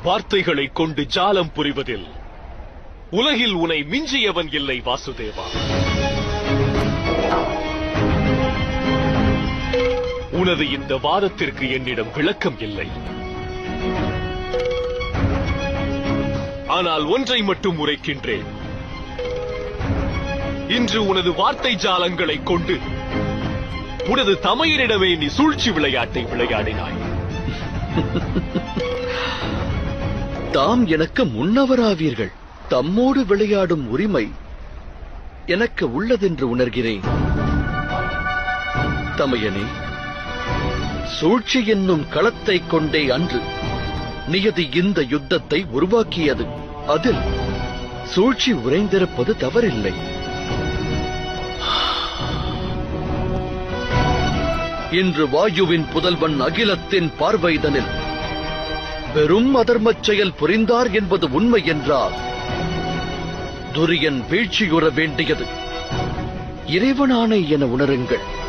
வார்த்தைகளை கொண்டு ஜாலம் புரிவதில் உலகில் உன்னை மிஞ்சியவன் இல்லை வாசுதேவா. உனது இந்த வாதத்திற்கு என்னிடம் விளக்கம் இல்லை. ஆனால் ஒன்றை மட்டும் உரைக்கின்றேன். இன்று உனது வார்த்தை ஜாலங்களை கொண்டு உனது தமையனிடமே நீ சூழ்ச்சி விளையாட்டை விளையாடினாய். தாம் எனக்கு முன்னவராவீர்கள். தம்மோடு விளையாடும் உரிமை எனக்கு உள்ளதென்று உணர்கிறேன். தமையனே, சூழ்ச்சி என்னும் களத்தைக் கொண்டே அன்று நியதி இந்த யுத்தத்தை உருவாக்கியது. அதில் சூழ்ச்சி உறைந்திருப்பது தவறில்லை. இன்று வாயுவின் புதல்வன் அகிலத்தின் பார்வைதனில் பெரும் அதர்மச் செயல் புரிந்தார் என்பது உண்மை என்றால் துரியன் வீழ்ச்சியுற வேண்டியது இறைவனானை என உணருங்கள்.